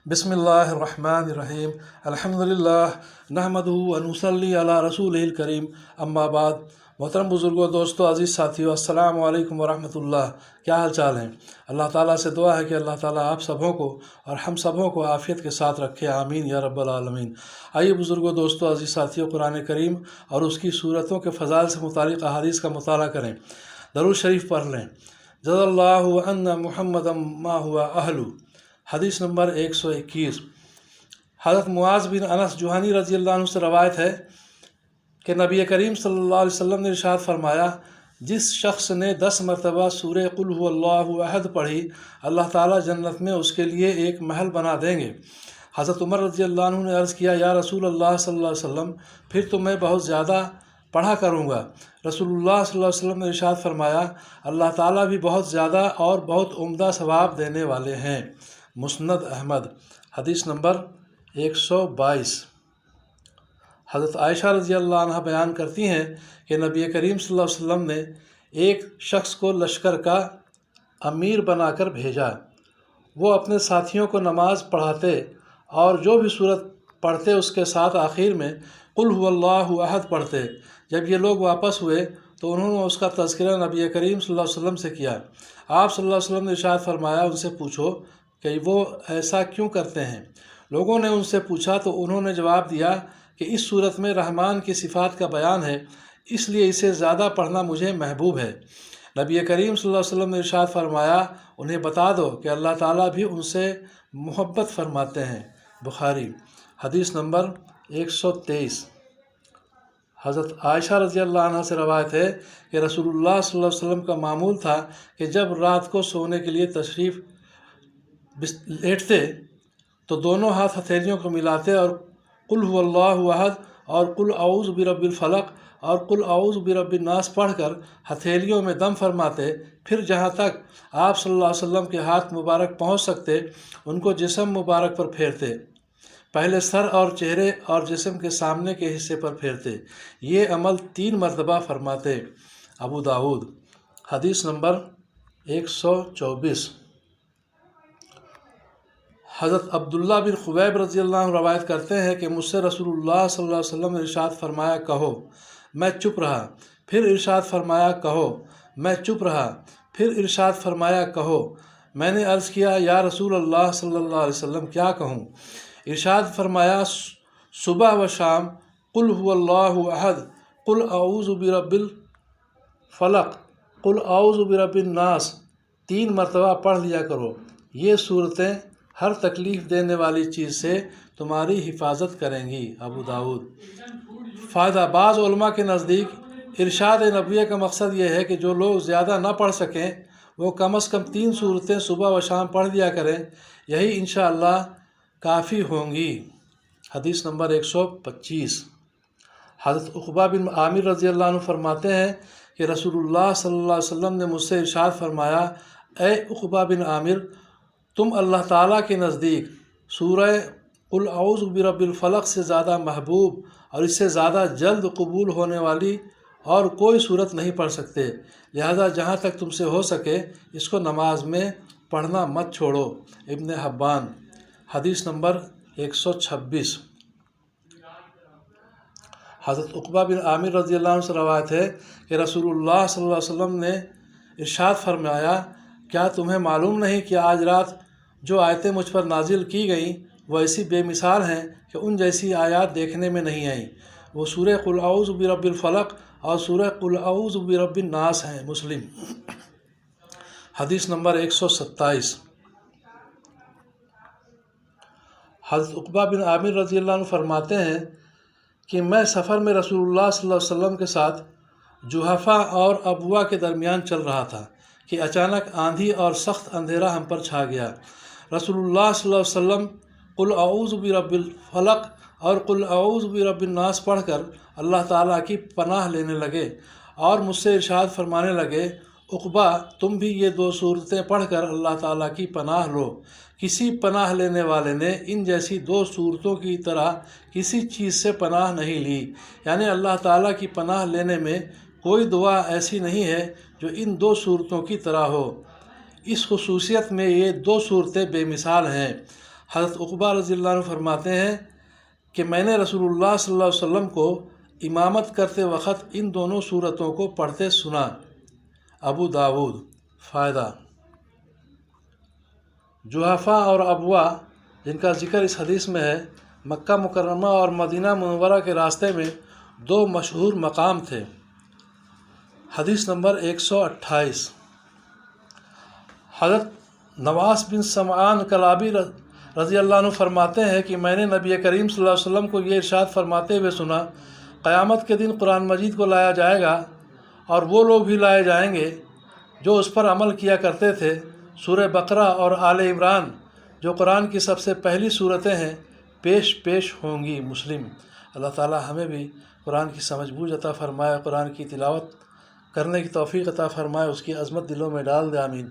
बिस्मिल्लाहिर्रहमानिर्रहीम अल्हम्दुलिल्लाह नहमदुहु व नुसल्ली अला रसूलिहिल करीम अम्मा बाद। मोहतरम बुज़ुर्गों, दोस्तों, अज़ीज़ साथियों, अस्सलामु अलैकुम व रहमतुल्लाह। क्या हाल चाल हैं? अल्लाह ताला से दुआ है कि अल्लाह ताला आप सबों को और हम सबों को आफ़ियत के साथ रखे, आमीन या रब्बल आलमीन। आइए बुज़ुर्गों, दोस्तों, अज़ीज़ साथियों, कुरान करीम और उसकी सूरतों के फ़ज़ाइल से मुतालिक़ अहादीस का मुताला करें, दरूद शरीफ पढ़ लें। जज़ल्लाहु अन्ना मुहम्मदम मा हुआ अहलु। हदीस नंबर 121। हज़रत मुआज़ बिन अनस जुहानी रज़ी अल्लाह अन्हु से रवायत है कि नबी करीम सल्लल्लाहु अलैहि वसल्लम ने इरशाद फरमाया, जिस शख्स ने 10 मरतबा सूरह कुल हुवल्लाहु अहद पढ़ी, अल्लाह ताला जन्नत में उसके लिए एक महल बना देंगे। हज़रत उमर रज़ी अल्लाह अन्हु ने अर्ज़ किया, या रसूल अल्लाह सल्लल्लाहु अलैहि वसल्लम, फिर तो मैं बहुत ज़्यादा पढ़ा करूँगा। रसूलुल्लाह सल्लल्लाहु अलैहि वसल्लम ने इरशाद फरमाया, अल्लाह ताला भी बहुत ज़्यादा और बहुत उम्दा सवाब देने वाले हैं। मुस्नद अहमद। हदीस नंबर 122। हज़रत आयशा रज़ी अल्लाह अन्हा बयान करती हैं कि नबी करीम सल्लल्लाहु अलैहि वसल्लम ने एक शख्स को लश्कर का अमीर बनाकर भेजा। वो अपने साथियों को नमाज पढ़ाते और जो भी सूरत पढ़ते उसके साथ आखिर में कुल हुवल्लाहु अहद पढ़ते। जब ये लोग वापस हुए तो उन्होंने उसका तज़किरा नबी करीम सल्लल्लाहु अलैहि वसल्लम से किया। आप सल्लल्लाहु अलैहि वसल्लम ने इरशाद फरमाया, उनसे पूछो कि वो ऐसा क्यों करते हैं। लोगों ने उनसे पूछा तो उन्होंने जवाब दिया कि इस सूरत में रहमान की सिफ़ात का बयान है, इसलिए इसे ज़्यादा पढ़ना मुझे महबूब है। नबी करीम सल्लल्लाहु अलैहि वसल्लम ने इरशाद फरमाया, उन्हें बता दो कि अल्लाह ताला भी उनसे मोहब्बत फरमाते हैं। बुखारी। हदीस नंबर 123। हज़रत आयशा रज़ी अल्लाह अन्हा से रवायत है कि रसूलुल्लाह सल्लल्लाहु अलैहि वसल्लम का मामूल था कि जब रात को सोने के लिए तशरीफ़ लेटते तो दोनों हाथ हथेलियों को मिलाते और कुल हुवल्लाहु अहद और कुल औज़ु बिरब्बिल फलक और कुल औज़ु बिरब्बिन नास पढ़कर हथेलियों में दम फरमाते। फिर जहाँ तक आप सल्लल्लाहु अलैहि वसल्लम के हाथ मुबारक पहुँच सकते उनको जिस्म मुबारक पर फेरते। पहले सर और चेहरे और जिस्म के सामने के हिस्से पर फेरते। ये अमल 3 मरतबा फरमाते। अबू दाऊद। हदीस नंबर 124। हज़रत अब्दुल्ला बिन खुबैब रज़ी अल्लाह अन्हु रवायत करते हैं कि मुझसे रसूलुल्लाह सल्लल्लाहु अलैहि वसल्लम ने इरशाद फरमाया, कहो। मैं चुप रहा। फिर इरशाद फरमाया, कहो। मैं चुप रहा। फिर इरशाद फरमाया, कहो। मैंने अर्ज़ किया, या रसूल अल्लाह सल्लल्लाहु अलैहि वसल्लम, क्या कहूँ? इरशाद फरमाया, सुबह व शाम कुल हुवल्लाहु अहद, कुल औज़ु बिरब्बिल फलक, कुल औज़ु बिरब्बिन नास 3 मरतबा पढ़ लिया करो। ये सूरतें हर तकलीफ़ देने वाली चीज़ से तुम्हारी हिफाजत करेंगी। अबू दाऊद। फ़ायदा। बाज़ उलमा के नज़दीक इरशाद नबवी का मकसद ये है कि जो लोग ज़्यादा ना पढ़ सकें वो कम से कम 3 सूरतें सुबह व शाम पढ़ लिया करें, यही इंशाअल्लाह काफ़ी होंगी। हदीस नंबर 125। हज़रत उक़बा बिन आमिर रज़ी अल्लाह अन्हु फरमाते हैं कि रसूलुल्लाह सल्लल्लाहु अलैहि वसल्लम ने मुझसे इरशाद फरमाया, ए उक़बा बिन आमिर, तुम अल्लाह ताला के नज़दीक सूरह कुल औज़ु बिरब्बिल फलक से ज़्यादा महबूब और इससे ज़्यादा जल्द कबूल होने वाली और कोई सूरत नहीं पढ़ सकते। लिहाजा जहाँ तक तुमसे हो सके इसको नमाज में पढ़ना मत छोड़ो। इब्न हब्बान। हदीस नंबर 126। हज़रत उक़बा बिन आमिर रज़ी अल्लाह अन्हु से रवायत है कि रसूलुल्लाह सल्लल्लाहु अलैहि वसल्लम ने इरशाद फरमाया, क्या तुम्हें मालूम नहीं कि आज रात जो आयतें मुझ पर नाजिल की गईं वो ऐसी बेमिसाल हैं कि उन जैसी आयत देखने में नहीं आई। वो सूरह कुल औज़ु बिरब्बिल फलक और सूरह कुल औज़ु बिरब्बिन नास हैं। मुस्लिम। हदीस नंबर 127। हज़रत उक़बा बिन आमिर रज़ी अल्लाह अन्हु फरमाते हैं कि मैं सफ़र में रसूलुल्लाह सल्लल्लाहु अलैहि वसल्लम के साथ जुहफ़ा और अबवा के दरमियान चल रहा था कि अचानक आंधी और सख्त अंधेरा हम पर छा गया। रसूलुल्लाह सल्लल्लाहु अलैहि वसल्लम कुल औज़ु बिरब्बिल फलक और कुल औज़ु बिरब्बिन नास पढ़कर अल्लाह ताला की पनाह लेने लगे और मुझसे इरशाद फरमाने लगे, उक़बा, तुम भी ये 2 सूरतें पढ़कर अल्लाह ताला की पनाह लो। किसी पनाह लेने वाले ने इन जैसी 2 सूरतों की तरह किसी चीज़ से पनाह नहीं ली। यानी अल्लाह ताला की पनाह लेने में कोई दुआ ऐसी नहीं है जो इन 2 सूरतों की तरह हो। इस खुसूसियत में ये 2 सूरतें बेमिसाल हैं। حضرت عقبہ رضی اللہ عنہ فرماتے ہیں کہ میں نے رسول اللہ صلی اللہ علیہ وسلم کو امامت کرتے وقت ان دونوں صورتوں کو پڑھتے سنا۔ ابو داود۔ فائدہ: جحفہ اور ابوا جن کا ذکر اس حدیث میں ہے، مکہ مکرمہ اور مدینہ منورہ کے راستے میں دو مشہور مقام تھے۔ حدیث نمبر 128۔ حضرت نواس بن سمعان کلابی رضی اللہ عنہ فرماتے ہیں کہ میں نے نبی کریم صلی اللہ علیہ وسلم کو یہ ارشاد فرماتے ہوئے سنا، قیامت کے دن قرآن مجید کو لایا جائے گا اور وہ لوگ بھی لائے جائیں گے جو اس پر عمل کیا کرتے تھے۔ سورہ بقرہ اور آل عمران جو قرآن کی سب سے پہلی صورتیں ہیں پیش ہوں گی۔ مسلم۔ اللہ تعالی ہمیں بھی قرآن کی سمجھ بوجھ عطا فرمائے، قرآن کی تلاوت کرنے کی توفیق عطا فرمائے، اس کی عظمت دلوں میں ڈال دے۔ آمین۔